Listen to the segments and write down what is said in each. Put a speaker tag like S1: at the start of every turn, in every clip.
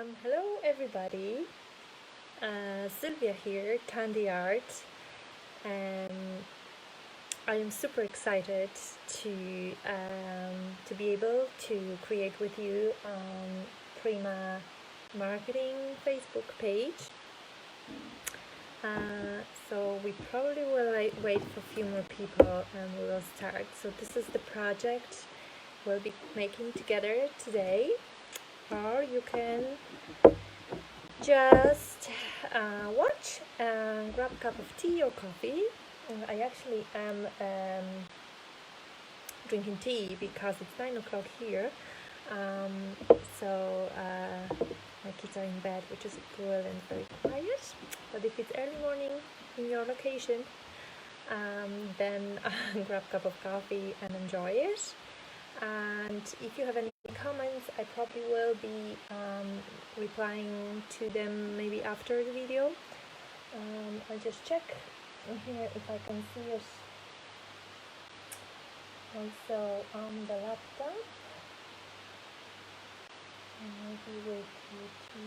S1: Hello everybody, Sylvia here, TandiArt, and I am super excited to be able to create with you Prima Marketing Facebook page. So we probably will wait for a few more people and we will start. So this is the project we'll be making together today, or you can just watch and grab a cup of tea or coffee. I actually am drinking tea because it's 9 o'clock here, so my kids are in bed, which is brilliant, very quiet. But if it's early morning in your location, then grab a cup of coffee and enjoy it. And if you have any comments, I probably will be replying to them maybe after the video. I'll just check here if I can see it also on the laptop. And maybe wait for 2.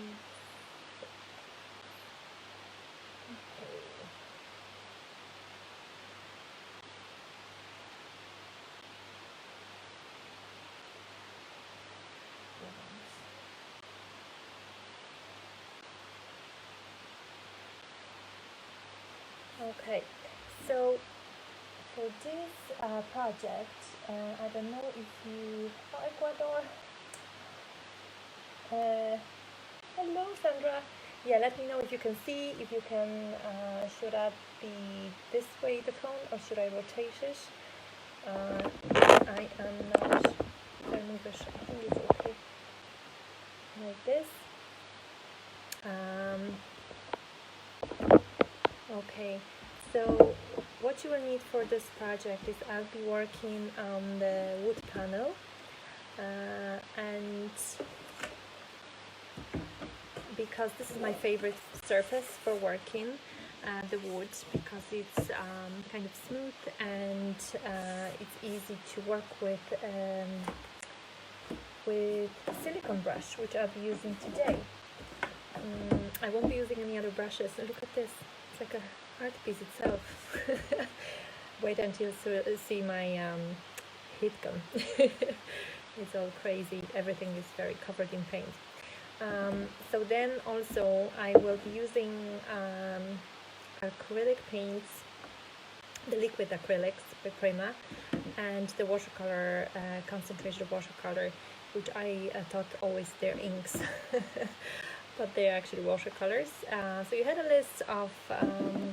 S1: Okay. Okay, so for this project, I don't know if you... Oh, Ecuador! Hello, Sandra! Yeah, let me know if you can see, if you can... should I be this way, the phone, or should I rotate it? I am not... I think it's okay. Like this. Okay, so what you will need for this project is I'll be working on the wood panel, and because this is my favorite surface for working the wood, because it's kind of smooth and it's easy to work with silicone brush, which I'll be using today. I won't be using any other brushes. Look at this. It's like a art piece itself. Wait until you see my heat gun. It's all crazy. Everything is very covered in paint. So then also I will be using acrylic paints, the liquid acrylics by Prima, and the watercolor, concentrated watercolor, which I thought always they're inks. But they're actually watercolors. So you had a list of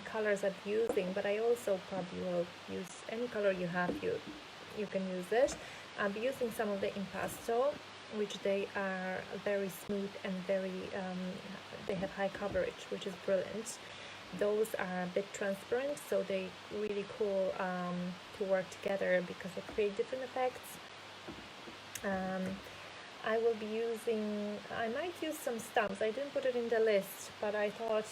S1: colors I'm using, but I also probably will use any color you have. You can use it. I'll be using some of the impasto, which they are very smooth and very they have high coverage, which is brilliant. Those are a bit transparent, so they really cool to work together because they create different effects. I will be using, I might use some stamps. I didn't put it in the list, but I thought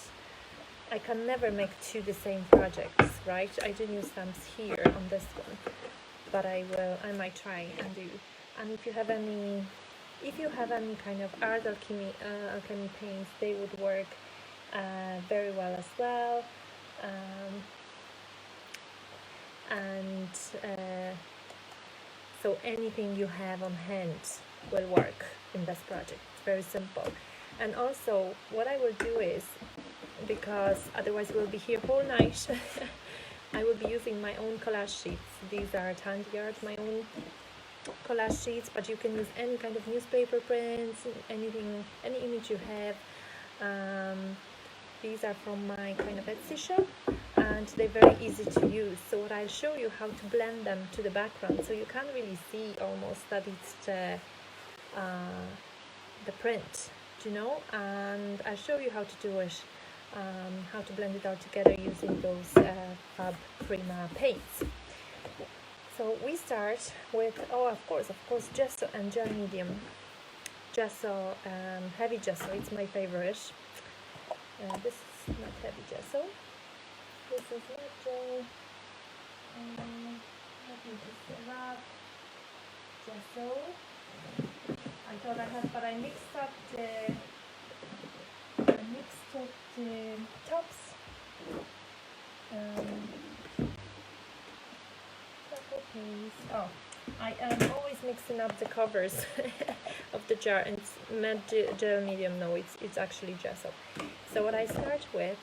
S1: I can never make two the same projects, right? I didn't use stamps here on this one, but I might try and do. And if you have any kind of art alchemy paints, they would work very well as well. So anything you have on hand will work in this project. It's very simple. And also what I will do is, because otherwise we'll be here whole night, I will be using my own collage sheets. These are TandiArt, my own collage sheets, but you can use any kind of newspaper prints, anything, any image you have. These are from my kind of Etsy shop, and they're very easy to use. So what I'll show you how to blend them to the background, so you can't really see almost that it's the print, you know. And I'll show you how to do it, how to blend it all together using those Fab Prima paints. So we start with, of course, Gesso and gel medium. Gesso, heavy Gesso, it's my favorite. This is not heavy Gesso. This is not gel. Let me just grab Gesso. I thought I had, but I mixed up the extract the tops. Oh, I am always mixing up the covers of the jar, and it's matte gel medium. No, it's actually gesso. So what I start with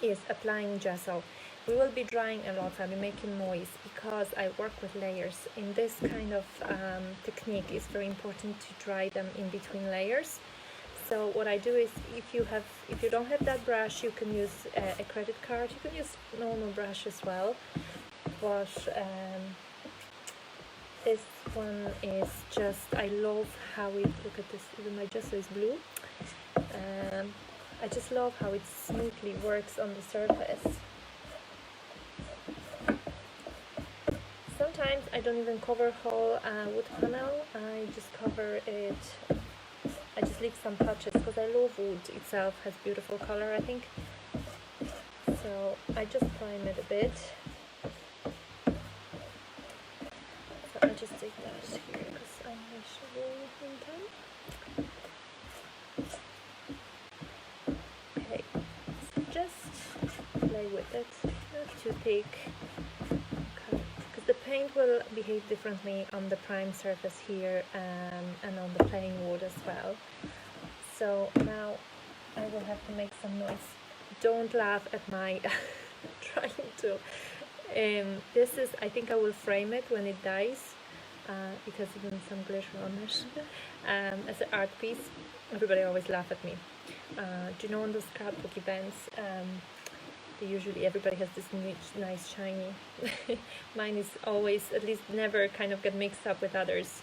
S1: is applying gesso. We will be drying a lot. I'll be making noise because I work with layers. In this kind of technique, it's very important to dry them in between layers. So what I do is, if you don't have that brush, you can use a credit card. You can use normal brush as well. But this one is just, I love how it, look at this, even my gesso is blue. I just love how it smoothly works on the surface. Sometimes I don't even cover whole wood panel, I just cover it, I just leave some touches because I love wood itself, has beautiful color, I think. So I just prime it a bit. So I just take that here because I'm not sure in time. Okay, so just play with it, not too thick. The paint will behave differently on the prime surface here and on the plain wood as well. So now I will have to make some noise. Don't laugh at my trying to. This is, I think I will frame it when it dies. It has even some glitter on it. As an art piece, everybody always laugh at me. Do you know on those scrapbook events? Usually everybody has this nice shiny. Mine is always, at least never kind of get mixed up with others.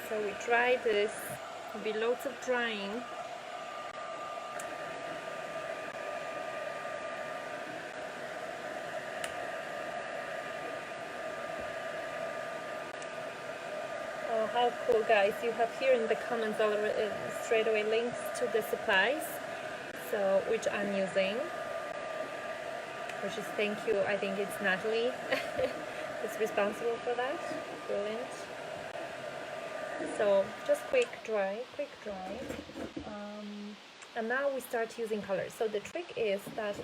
S1: So we try this, there'll be loads of drying. Oh, how cool, guys. You have here in the comments already straight away links to the supplies, so which I'm using, which is, thank you, I think it's Natalie is responsible for that. Brilliant. So just quick dry. And now we start using colors. So the trick is that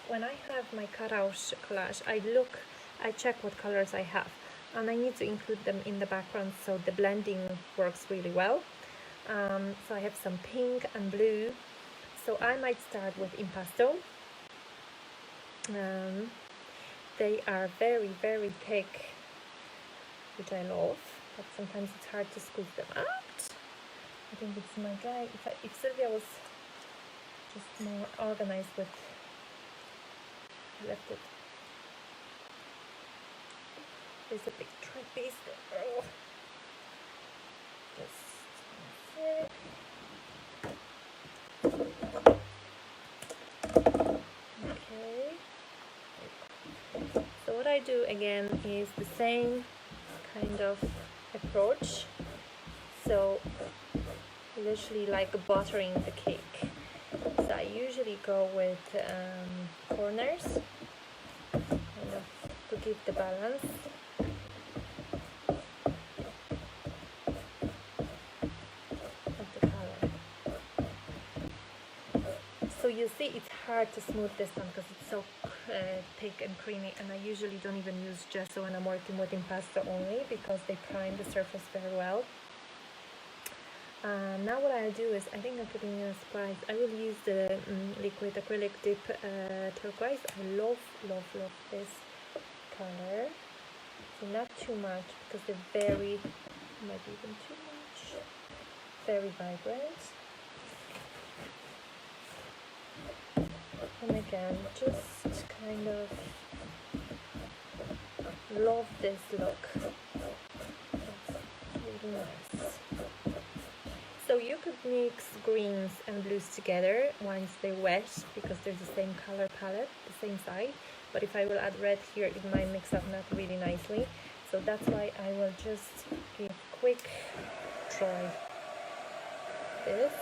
S1: when I have my cutout collage, I check what colors I have. And I need to include them in the background so the blending works really well. So I have some pink and blue. So I might start with impasto. They are very, very thick, which I love, but sometimes it's hard to squeeze them out. I think it's my dry. If Sylvia was just more organized with, I left it. There's a big piece there. Oh. Okay. So what I do again is the same kind of approach. So literally like buttering the cake. So I usually go with corners, kind of to give the balance. So you see, it's hard to smooth this one because it's so thick and creamy, and I usually don't even use gesso when I'm working with impasto only because they prime the surface very well. Now what I'll do is, I think I'm putting in a surprise. I will use the liquid acrylic dip turquoise. I love this color. So not too much because they're very, might be even too much, very vibrant. And again, just kind of love this look. It's really nice. So you could mix greens and blues together once they're wet because they're the same color palette, the same side. But if I will add red here, it might mix up not really nicely. So that's why I will just give quick dry this.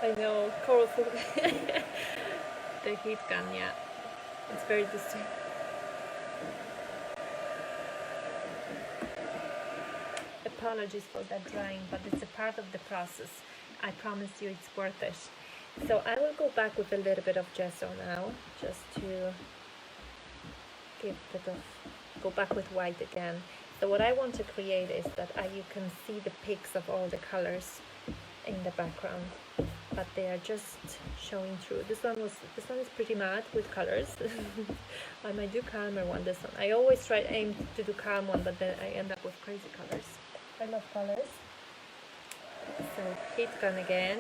S1: I know, colorful. The heat gun, yeah. It's very distinct. apologies for that drying, but it's a part of the process. I promise you it's worth it. So I will go back with a little bit of gesso now, just to give a bit of, go back with white again. So what I want to create is that you can see the peaks of all the colors in the background, but they are just showing through. This one is pretty matte with colors. I might do calmer one. This one I always aim to do calm one, but then I end up with crazy colors. I love colors. So heat gun again.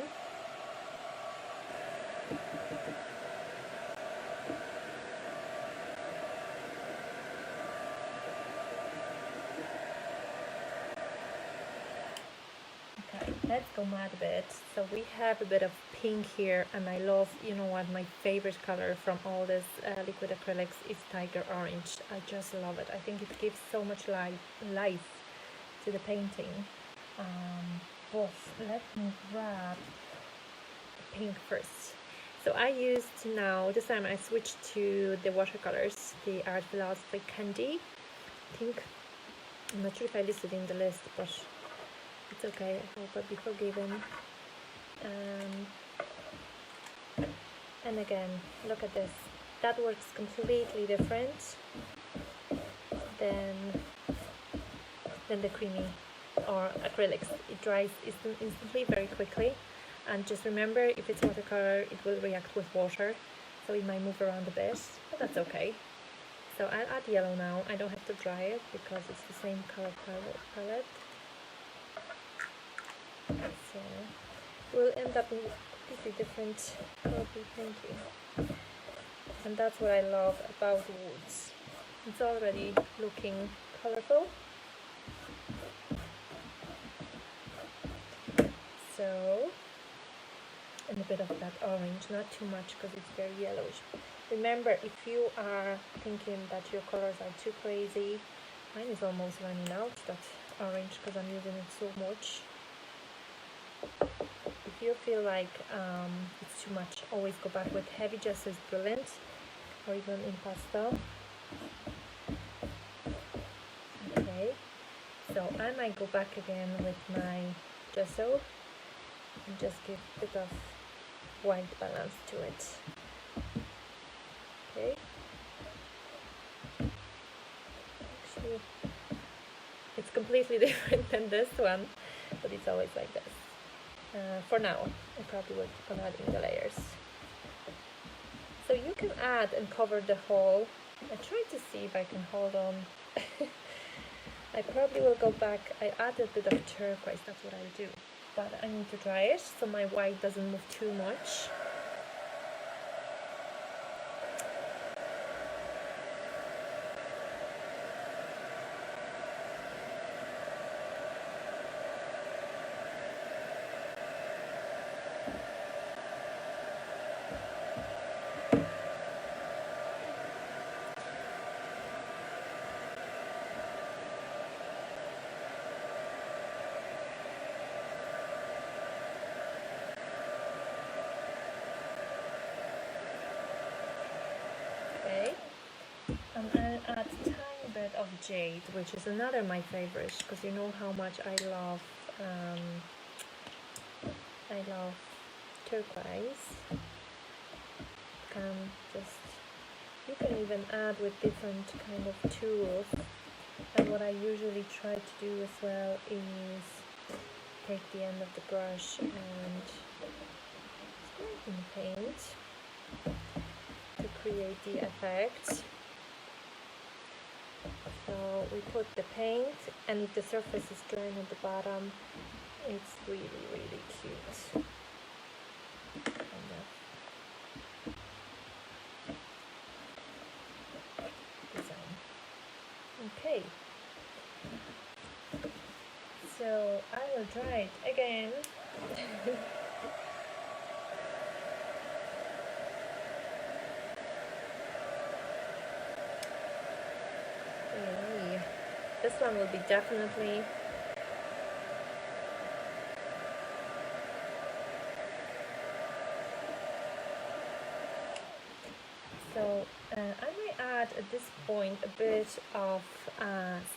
S1: Let's go mad a bit. So we have a bit of pink here, and I love, you know what, my favorite color from all this liquid acrylics is tiger orange. I just love it. I think it gives so much life to the painting. But let me grab pink first. So I used now, this time I switched to the watercolors, the Art Philosophy Candy. I think, I'm not sure if I listed in the list, but it's okay, I hope I'll be forgiven. And again, look at this. That works completely different than the creamy or acrylics. It dries instantly, very quickly. And just remember, if it's watercolor, it will react with water, so it might move around a bit, but that's okay. So I'll add yellow now. I don't have to dry it because it's the same color palette. So we'll end up with completely different color painting, and that's what I love about woods. It's already looking colorful. So, and a bit of that orange, not too much because it's very yellowish. Remember, if you are thinking that your colors are too crazy, mine is almost running out, that orange, because I'm using it so much. If you feel like it's too much, always go back with heavy gesso is brilliant, or even in pastel. Okay, so I might go back again with my gesso and just give a bit of white balance to it. Okay, actually it's completely different than this one, but it's always like this. For now, I probably will keep on adding the layers. So you can add and cover the whole. I try to see if I can hold on. I probably will go back. I add a bit of turquoise, that's what I do. But I need to dry it so my white doesn't move too much. And I'll add a tiny bit of jade, which is another my favorite, because you know how much I love turquoise. You can even add with different kind of tools. And what I usually try to do as well is take the end of the brush and scrape in paint to create the effect. So we put the paint, and if the surface is drying at the bottom, it's really, really cute. Design. Okay. So I will dry it again. This one will be definitely so I might add at this point a bit of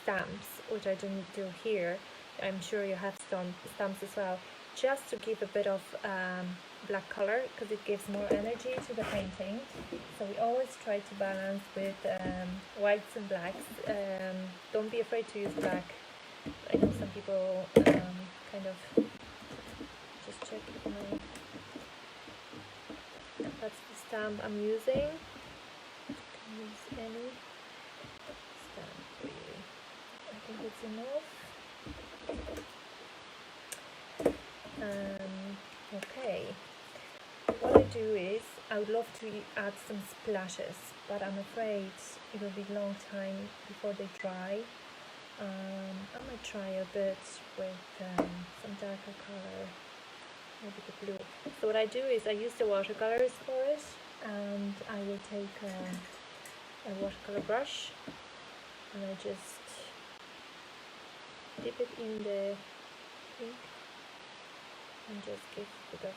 S1: stamps, which I didn't do here, I'm sure you have stamps as well, just to give a bit of black color, because it gives more energy to the painting. So we always try to balance with whites and blacks. Don't be afraid to use black. I know some people kind of, just check if my, that's the stamp I'm using. Use any stamp really. I think it's enough. Okay, what I do is I would love to add some splashes, but I'm afraid it will be a long time before they dry. I might try a bit with some darker color, maybe the blue. So what I do is I use the watercolors for it, and I will take a watercolor brush and I just dip it in the ink and just give a bit of,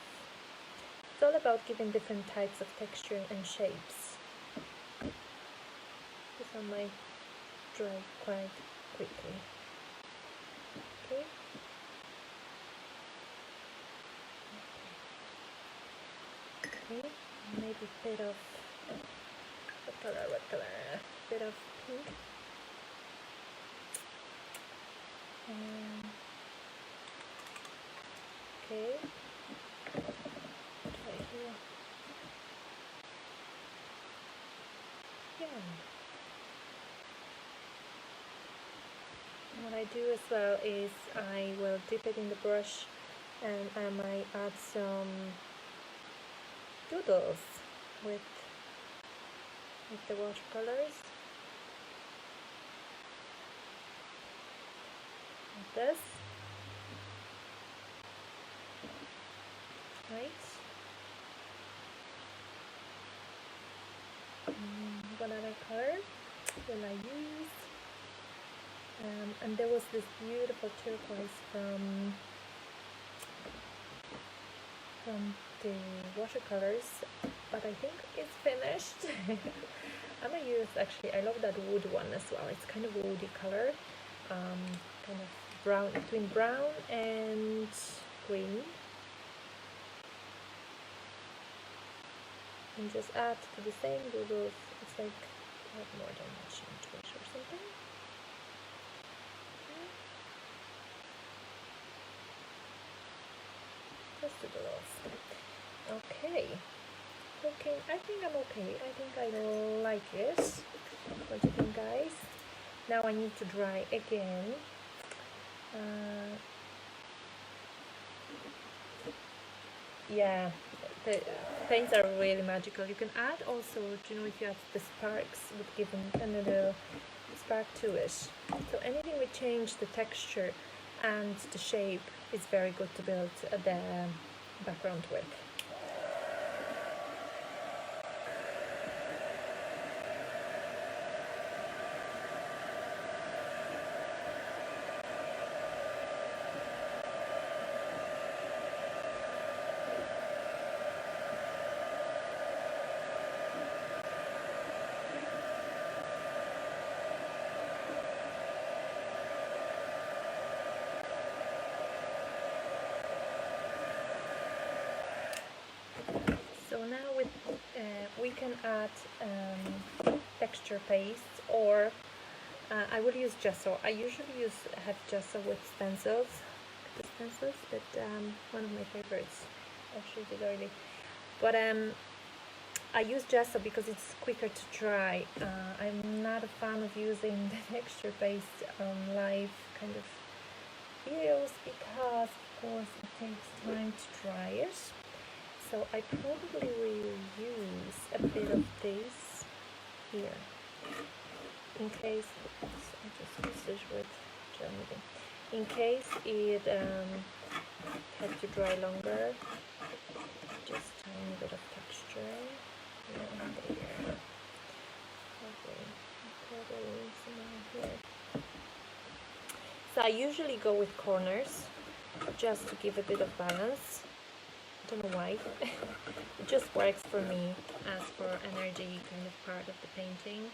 S1: it's all about giving different types of texture and shapes. This one might dry quite quickly. Okay. Okay, maybe a bit of what color? A bit of pink. Okay. Right here. Yeah. What I do as well is I will dip it in the brush and I might add some doodles with the watercolors. Like this. Right. What other color will I use? And there was this beautiful turquoise from the watercolors, but I think it's finished. I'm gonna use, actually, I love that wood one as well. It's kind of a woody color, kind of brown, between brown and green. And just add to the same doodles. It's like add more dimension to it or something. Just doodles. Okay. Okay, I think I'm okay. I think I like it. What do you think, guys? Now I need to dry again. Yeah, the paints are really magical. You can add also, you know, if you add the sparks, would give another spark to it. So anything we change the texture and the shape is very good to build the background with. So now with we can add texture paste, or I will use gesso. I usually have gesso with stencils, but one of my favorites. I'll show you early. But I use gesso because it's quicker to dry. I'm not a fan of using the texture paste on live kind of videos because, of course, it takes time to dry it. So I probably will use a bit of this here, in case, I just use this with Germany. In case it had to dry longer, just a tiny bit of texture. And there. Okay, probably some here. So I usually go with corners, just to give a bit of balance. I don't know why. It just works for me as for energy kind of part of the painting.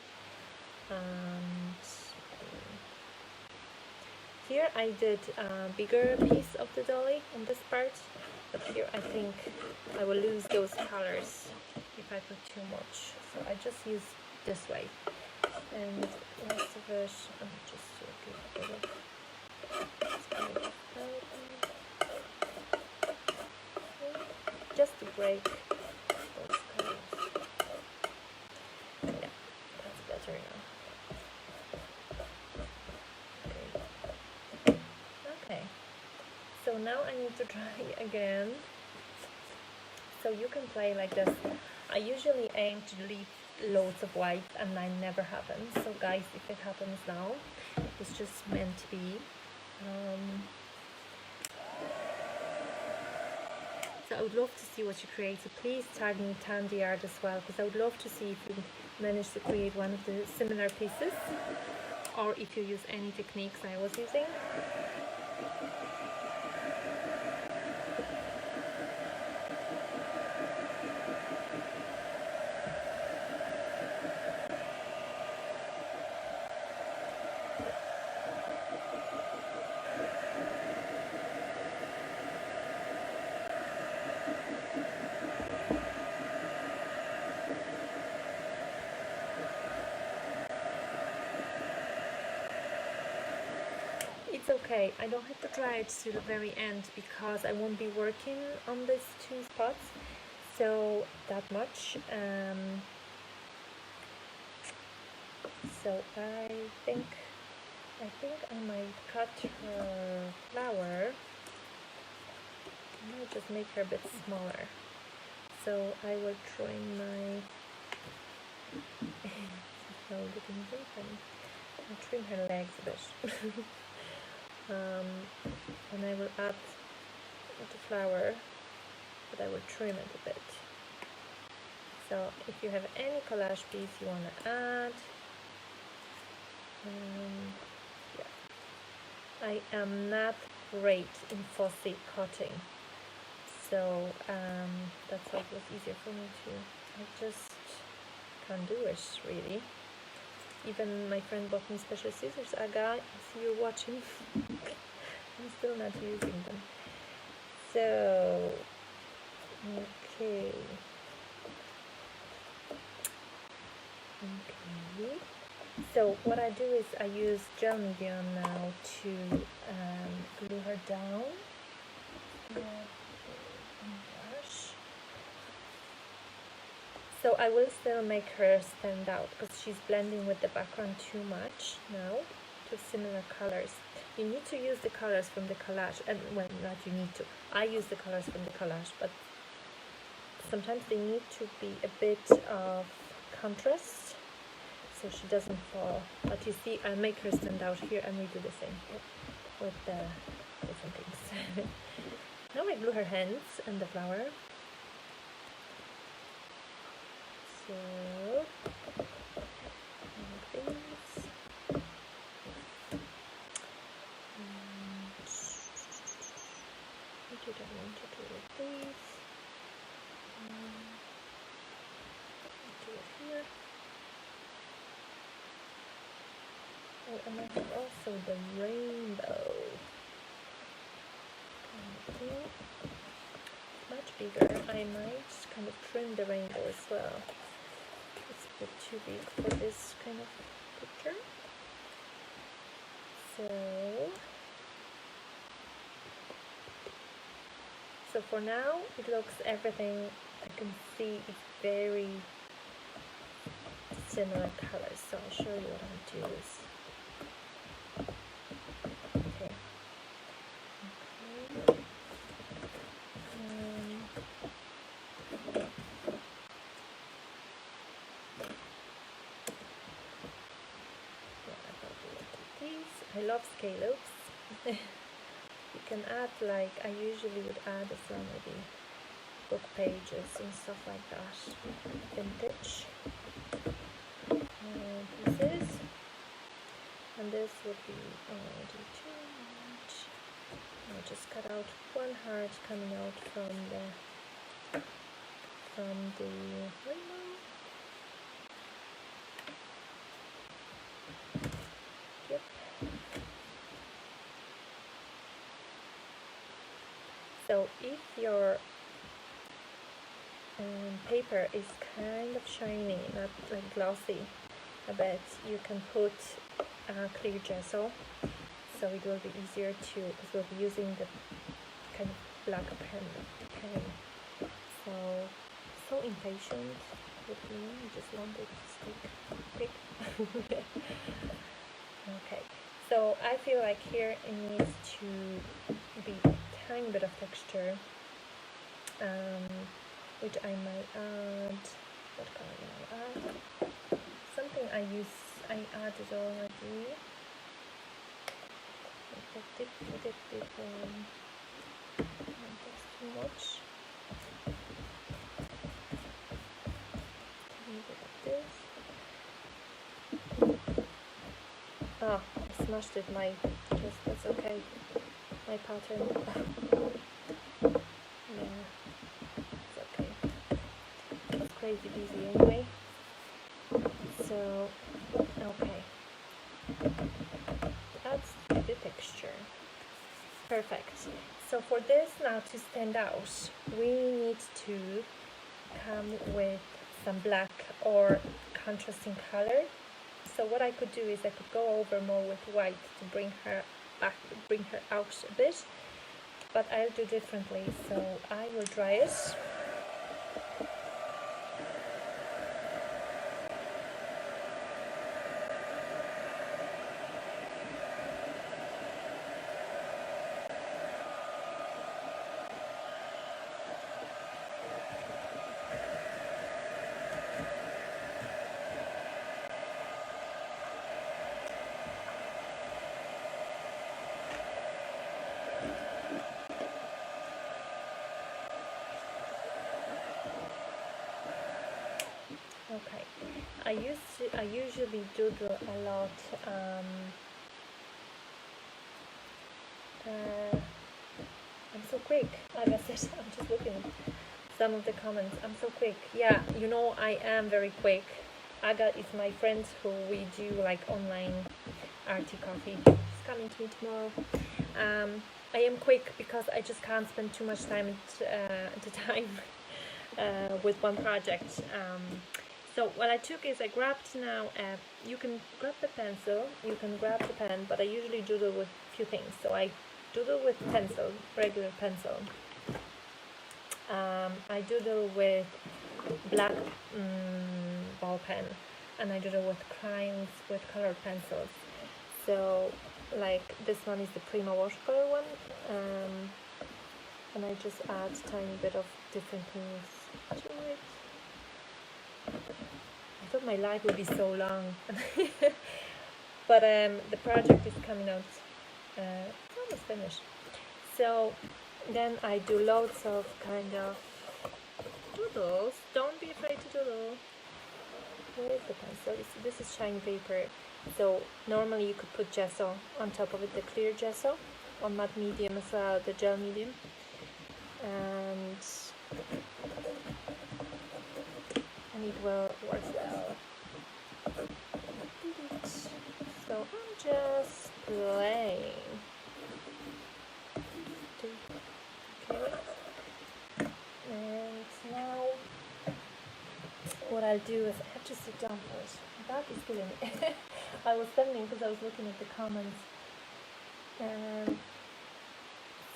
S1: And Here I did a bigger piece of the dolly on this part, but here I think I will lose those colors if I put too much. So I just use this way, and the rest of it I'm just give a bit of just to break those colors. Yeah, that's better now. Okay, so now I need to try again. So you can play like this. I usually aim to leave loads of white, and that never happens. So guys, if it happens now, it's just meant to be. So I would love to see what you create. So please tag me TandiArt as well, because I would love to see if you manage to create one of the similar pieces, or if you use any techniques I was using. It's okay, I don't have to try it to the very end because I won't be working on these two spots so that much. So I think I might cut her flower. I might just make her a bit smaller. So I will trim my no, looking very funny. I'll trim her legs a bit. And I will add the flower, but I will trim it a bit. So if you have any collage piece you want to add, yeah. I am not great in fussy cutting, so that's why it was easier for me to. I just can't do it really. Even my friend bought me special scissors. Aga, I see you're watching. I'm still not using them. So, okay. So what I do is I use gel medium now to glue her down. So I will still make her stand out because she's blending with the background too much now to similar colors. You need to use the colors from the collage, and well, not you need to. I use the colors from the collage, but sometimes they need to be a bit of contrast so she doesn't fall. But you see, I make her stand out here, and we do the same here with the different things. Now I glue her hands and the flower. So, like this. What did I want to do with these? Do it here. Oh, and I have also the rainbow. Much bigger. I might kind of trim the rainbow as well. It's a bit too big for this kind of picture. So for now it looks everything I can see is very similar colors. So I'll show you what I'm doing. Okay. I love scallops. You can add, like I usually would add some maybe book pages and stuff like that. Vintage pieces. And this would be do too much. I'll just cut out one heart coming out from the rainbow. Yep. So if your paper is kind of shiny, not like glossy a bit, you can put clear gesso, so it will be easier to, because we'll be using the kind of black pen. So impatient with me, I just wanted to stick quick. Okay, so I feel like here it needs to be a tiny bit of texture, which I might add. What color will I add? Something I added already. Dip, that's too much. A little bit of this. Ah, I smashed it. That's okay. My pattern. Yeah, it's okay. It's crazy busy anyway. So, okay. That's the texture. Perfect. So for this now to stand out, we need to come with some black or contrasting color. So what I could do is I could go over more with white to bring her out a bit, but I'll do differently. So I will dry it. Okay, I usually doodle a lot. I'm so quick. Like I said, I'm just looking at some of the comments. I'm so quick. Yeah, you know I am very quick. Aga is my friend who we do like online arty coffee. She's coming to me tomorrow. I am quick because I just can't spend too much time at a time with one project. So what I took is I grabbed now, you can grab the pencil, you can grab the pen, but I usually doodle with a few things. So I doodle with pencil, regular pencil. I doodle with black ball pen, and I doodle with crayons, with colored pencils. So like this one is the Prima watercolor one, and I just add a tiny bit of different things to it. I thought my life would be so long, but the project is coming out, it's almost finished. So then I do loads of kind of doodles. Don't be afraid to doodle. Where's the pencil? This is shiny paper. So normally you could put gesso on top of it, the clear gesso, or matte medium as well, the gel medium. And it will work well. So I'm just playing. Okay. And now what I'll do is I have to sit down first. My back is killing me. I was standing because I was looking at the comments.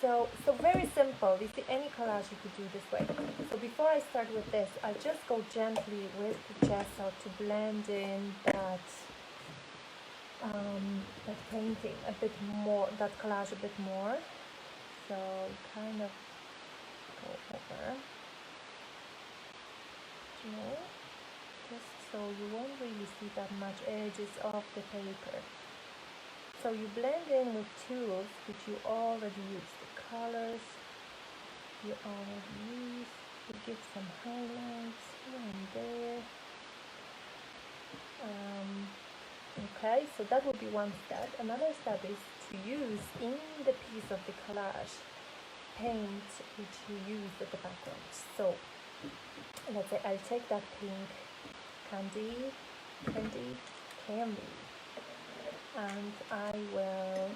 S1: So very simple. You see, any collage you could do this way. So before I start with this, I just go gently with the gesso to blend in that painting a bit more, that collage a bit more. So kind of go over, you know, just so you won't really see that much edges of the paper. So you blend in with tools which you already use. The colors you already use. You give some highlights here and there. Okay, so that would be one step. Another step is to use in the piece of the collage paint which you use at the background. So let's say I'll take that pink candy, and I will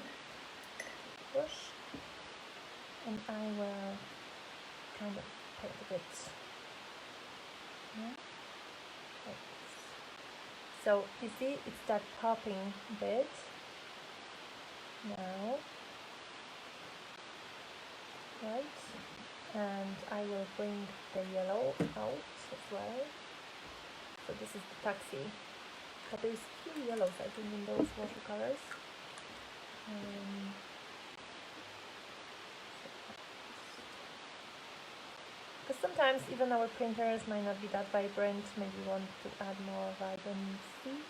S1: push and I will kind of paint a bit. Yeah. Like this. So you see it start popping a bit now, right? And I will bring the yellow out as well. So this is the taxi, but there's few yellows I think in those watercolors. Because sometimes even our printers might not be that vibrant, maybe we want to add more vibrancy.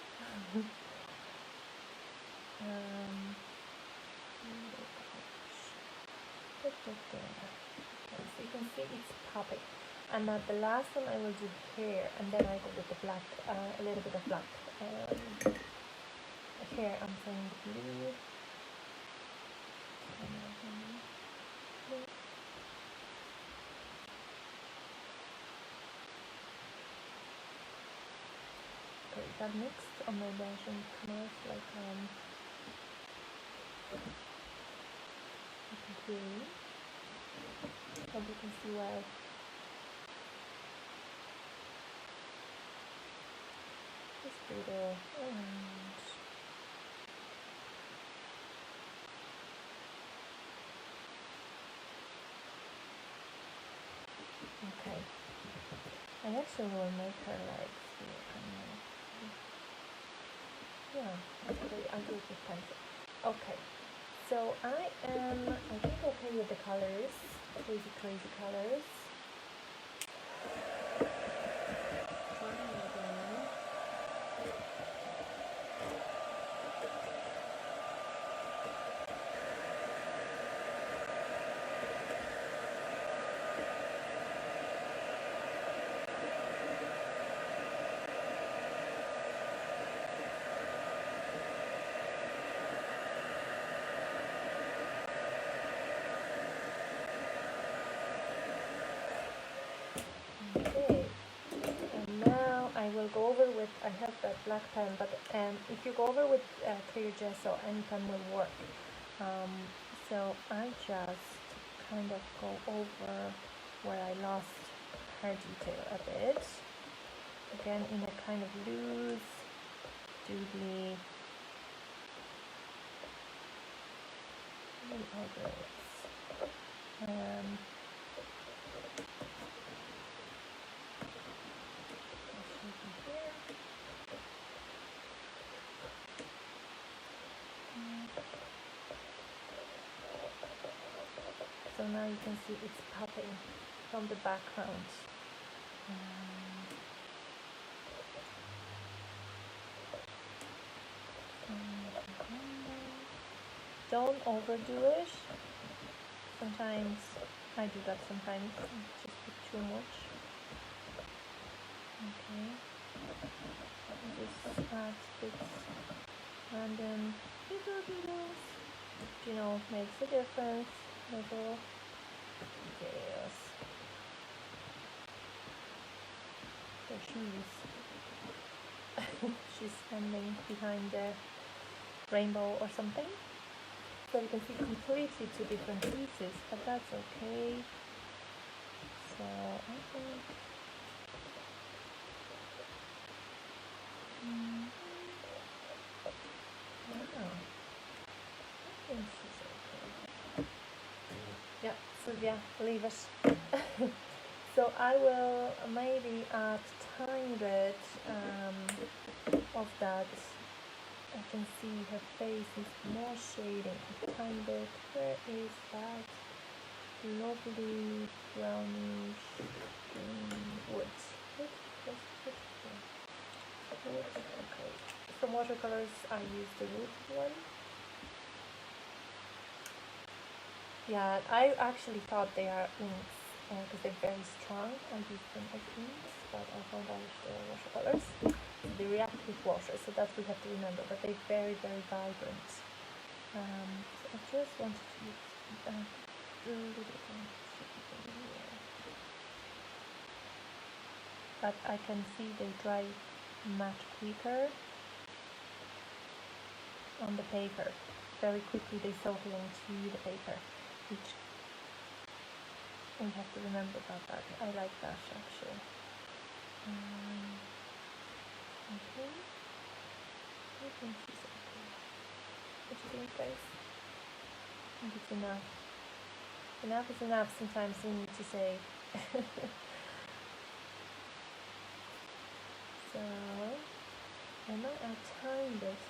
S1: So you can see it's popping. And the last one I will do here, and then I go with the black, a little bit of black. Here I'm saying blue. Okay, that mixed on my brush and Canavs like blue. Hope you can see well. Just do the orange. Okay. I actually will make her legs here. Yeah, actually I'll do it with pencil. Okay. So I think okay with the colors. Crazy colors. Okay, and now I will go over with, I have that black pen, but if you go over with clear gesso, any pen will work. So I just kind of go over where I lost hair detail a bit. Again, in a kind of loose, doodly, so now you can see it's popping from the background. Don't overdo it. Sometimes I do that sometimes, just put too much. Okay. Just add bits, random little doodles. You know, makes a difference. Little details. So she's standing behind the rainbow or something. So you can see completely two different pieces, but that's okay. So I think I think she's okay. Yeah, Sylvia, leave us. So I will maybe add tiny bit of that. I can see her face is more shading a tiny bit. Where is that lovely brownish wood? Okay. From watercolors I use the wood one. Yeah, I actually thought they are inks because they're very strong. I use them as inks, but I found out they're watercolors. They react with water, so that we have to remember, but they're very vibrant. So I just wanted to use but I can see they dry much quicker on the paper. Very quickly they soak into the paper, which We have to remember about that. I like that actually. Okay. I think she's okay. What do you think, guys? I think it's enough. Enough is enough. Sometimes we need to say. So, am I at time this?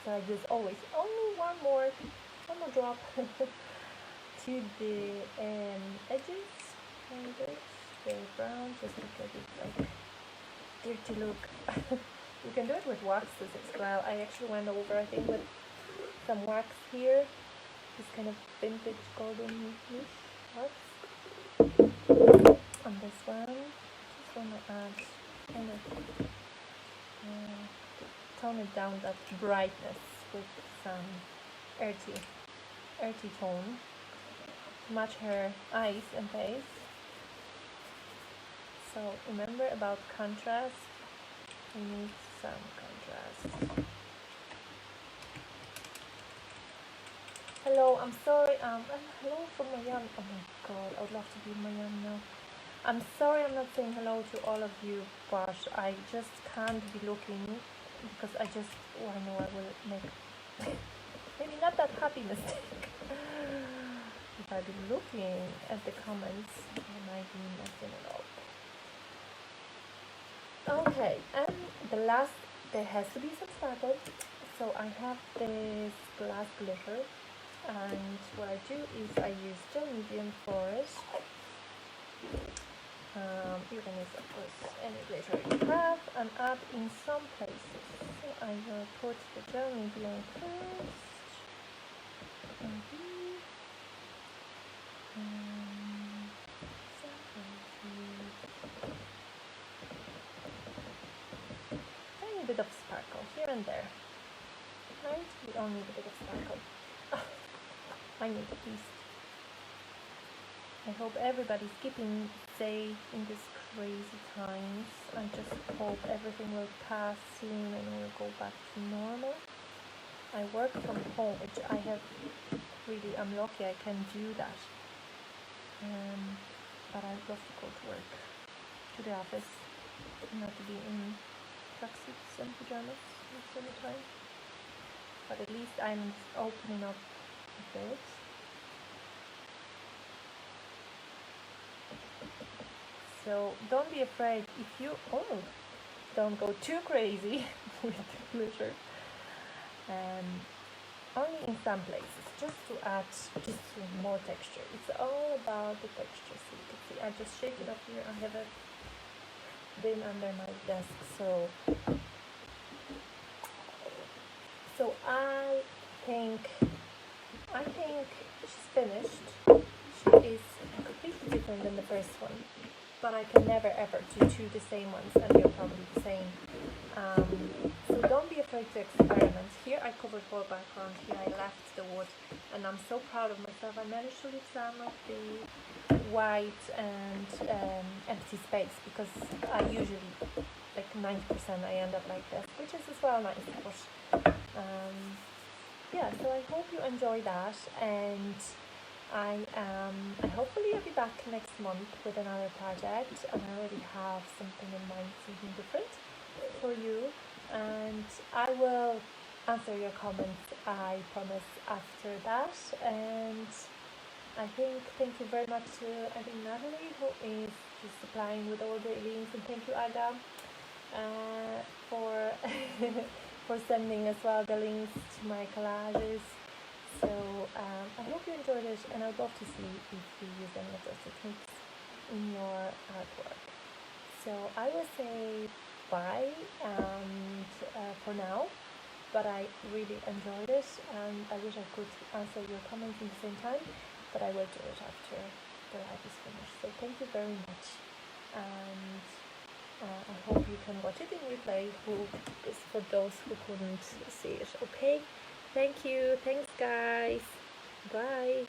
S1: So like this always. Only one more drop to the edges. Kind of very brown, just because it's like dirty look. You can do it with waxes as well. I actually went over, I think, with some wax here. This kind of vintage golden-ish wax. On this one, just want to add kind of tone it down, that brightness, with some earthy tone to match her eyes and face. So remember about contrast. We need some contrast. Hello, I'm sorry. Hello from Miami. Oh my God, I would love to be in Miami now. I'm sorry I'm not saying hello to all of you, but I just can't be looking because I know I will make maybe not that happy mistake. If I've been looking at the comments, I might be messing it up. Okay, and the last, there has to be some sparkle. So I have this glass glitter, and what I do is I use gel medium for it. You can use, of course, any glitter you have, and add in some places. So I will put the gel medium first. Tiny bit of sparkle here and there. Right? We all need a bit of sparkle. I need at least. I hope everybody's keeping safe in these crazy times. I just hope everything will pass soon and we'll go back to normal. I work from home, which I'm lucky I can do that. But I'd love to go to work, to the office, not to be in tracksuits and pajamas most of the time. But at least I'm opening up a bit. So don't be afraid if you don't go too crazy with the glitter. Only in some places, just to add more texture. It's all about the texture. So you can see I just shake it up here. I have a bin under my desk, so I think she's finished. She is completely different than the first one, but I can never ever do two the same ones, and they're probably the same. So don't be afraid to experiment. Here I covered whole background, here I left the wood, and I'm so proud of myself. I managed to leave some of the white and empty space, because I usually, like 90%, I end up like this, which is as well nice. But yeah, so I hope you enjoy that, and I hopefully I'll be back next month with another project, and I already have something in mind, something different for you, and I will answer your comments, I promise, after that. And I think thank you very much to Natalie, who is just supplying with all the links, and thank you, Aga, for for sending as well the links to my collages. So I hope you enjoyed it, and I'd love to see if you use any of those techniques in your artwork. So I will say bye for now, but I really enjoyed it, and I wish I could answer your comments in the same time, but I will do it after the live is finished. So thank you very much, and I hope you can watch it in replay, for those who couldn't see it. Okay, thank you, thanks guys, bye.